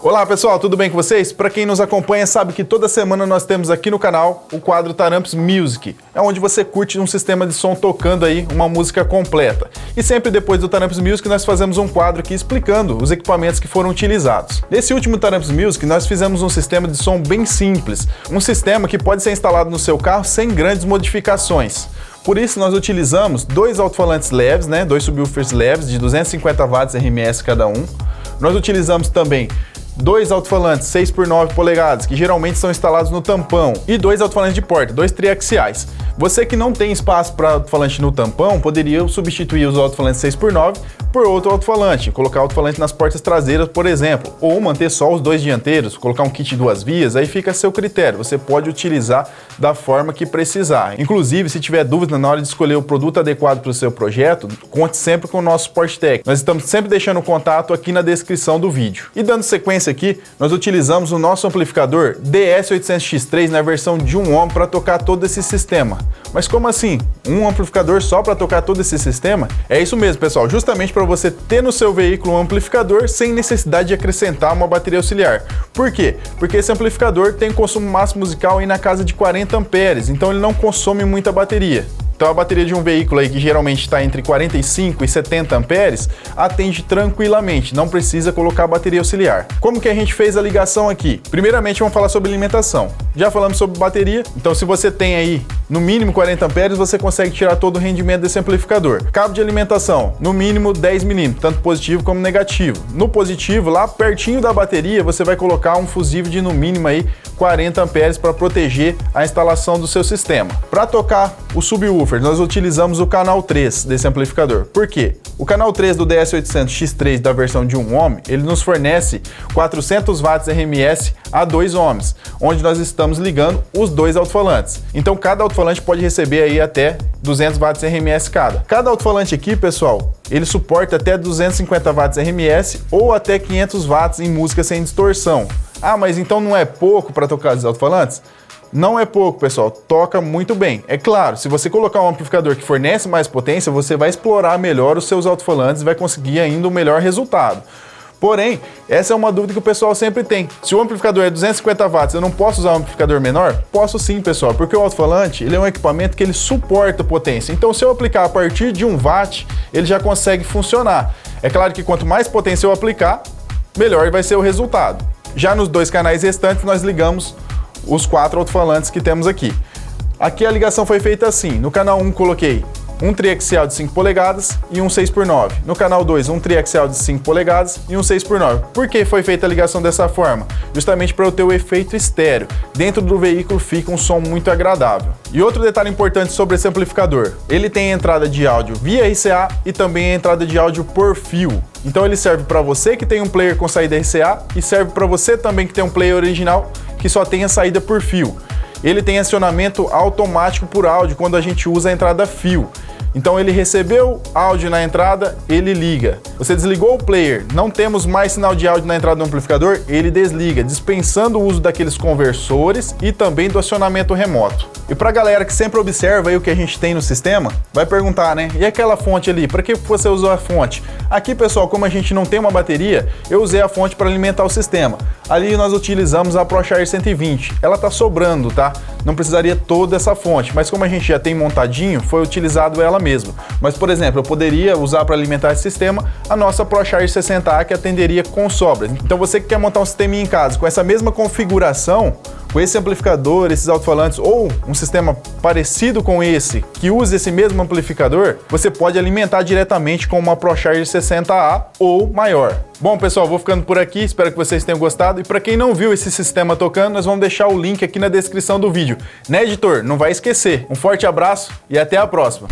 Olá pessoal, tudo bem com vocês? Para quem nos acompanha sabe que toda semana nós temos aqui no canal o quadro Taramps Music, é onde você curte um sistema de som tocando aí uma música completa. E sempre depois do Taramps Music nós fazemos um quadro aqui explicando os equipamentos que foram utilizados. Nesse último Taramps Music nós fizemos um sistema de som bem simples, um sistema que pode ser instalado no seu carro sem grandes modificações. Por isso nós utilizamos dois alto-falantes leves, dois subwoofers leves de 250 watts RMS cada um. Nós utilizamos também dois alto-falantes 6x9 polegadas, que geralmente são instalados no tampão, e dois alto-falantes de porta, dois triaxiais. Você que não tem espaço para alto-falante no tampão, poderia substituir os alto-falantes 6x9 por outro alto-falante, colocar alto-falante nas portas traseiras, por exemplo, ou manter só os dois dianteiros, colocar um kit duas vias, aí fica a seu critério, você pode utilizar da forma que precisar. Inclusive, se tiver dúvida na hora de escolher o produto adequado para o seu projeto, conte sempre com o nosso suporte técnico. Nós estamos sempre deixando o contato aqui na descrição do vídeo. E dando sequência aqui, nós utilizamos o nosso amplificador DS800X3 na versão de 1 ohm para tocar todo esse sistema. Mas como assim? Um amplificador só para tocar todo esse sistema? É isso mesmo, pessoal, justamente para você ter no seu veículo um amplificador sem necessidade de acrescentar uma bateria auxiliar. Por quê? Porque esse amplificador tem consumo máximo musical aí na casa de 40 amperes, então ele não consome muita bateria. Então a bateria de um veículo aí que geralmente está entre 45 e 70 amperes atende tranquilamente, não precisa colocar bateria auxiliar. Como que a gente fez a ligação aqui? Primeiramente vamos falar sobre alimentação. Já falamos sobre bateria, então se você tem aí no mínimo 40 amperes, você consegue tirar todo o rendimento desse amplificador. Cabo de alimentação, no mínimo 10 mm, tanto positivo como negativo. No positivo, lá pertinho da bateria, você vai colocar um fusível de no mínimo aí 40 amperes para proteger a instalação do seu sistema. Para tocar o subwoofer, nós utilizamos o canal 3 desse amplificador. Por quê? O canal 3 do DS800X3 da versão de 1 ohm, ele nos fornece 400 watts RMS a 2 ohms, onde nós estamos ligando os dois alto-falantes. Então cada alto-falante pode receber aí até 200 watts RMS cada. Cada alto-falante aqui, pessoal, ele suporta até 250 watts RMS ou até 500 watts em música sem distorção. Ah, mas então não é pouco para tocar os alto-falantes? Não é pouco, pessoal, toca muito bem. É claro, se você colocar um amplificador que fornece mais potência, você vai explorar melhor os seus alto-falantes e vai conseguir ainda um melhor resultado. Porém, essa é uma dúvida que o pessoal sempre tem. Se o amplificador é 250 watts, eu não posso usar um amplificador menor? Posso sim, pessoal, porque o alto-falante ele é um equipamento que ele suporta potência. Então, se eu aplicar a partir de 1 watt, ele já consegue funcionar. É claro que quanto mais potência eu aplicar, melhor vai ser o resultado. Já nos dois canais restantes, nós ligamos os 4 alto-falantes que temos aqui. Aqui a ligação foi feita assim. No canal 1 coloquei um triaxial de 5 polegadas e um 6x9. No canal 2, um triaxial de 5 polegadas e um 6x9. Por que foi feita a ligação dessa forma? Justamente para eu ter o efeito estéreo. Dentro do veículo fica um som muito agradável. E outro detalhe importante sobre esse amplificador, ele tem entrada de áudio via RCA e também a entrada de áudio por fio. Então ele serve para você que tem um player com saída RCA e serve para você também que tem um player original que só tem a saída por fio. Ele tem acionamento automático por áudio quando a gente usa a entrada fio. Então ele recebeu áudio na entrada, ele liga. Você desligou o player, não temos mais sinal de áudio na entrada do amplificador, ele desliga, dispensando o uso daqueles conversores e também do acionamento remoto. E pra galera que sempre observa aí o que a gente tem no sistema, vai perguntar, e aquela fonte ali, para que você usou a fonte? Aqui, pessoal, como a gente não tem uma bateria, eu usei a fonte para alimentar o sistema. Ali nós utilizamos a ProCharger 120, ela tá sobrando, tá? Não precisaria toda essa fonte, mas como a gente já tem montadinho, foi utilizado ela mesmo. Mas, por exemplo, eu poderia usar para alimentar esse sistema a nossa ProCharger 60A que atenderia com sobras. Então você que quer montar um sistema em casa com essa mesma configuração, com esse amplificador, esses alto-falantes ou um sistema parecido com esse, que use esse mesmo amplificador, você pode alimentar diretamente com uma ProCharger 60A ou maior. Bom, pessoal, vou ficando por aqui, espero que vocês tenham gostado. E para quem não viu esse sistema tocando, nós vamos deixar o link aqui na descrição do vídeo. Editor? Não vai esquecer. Um forte abraço e até a próxima.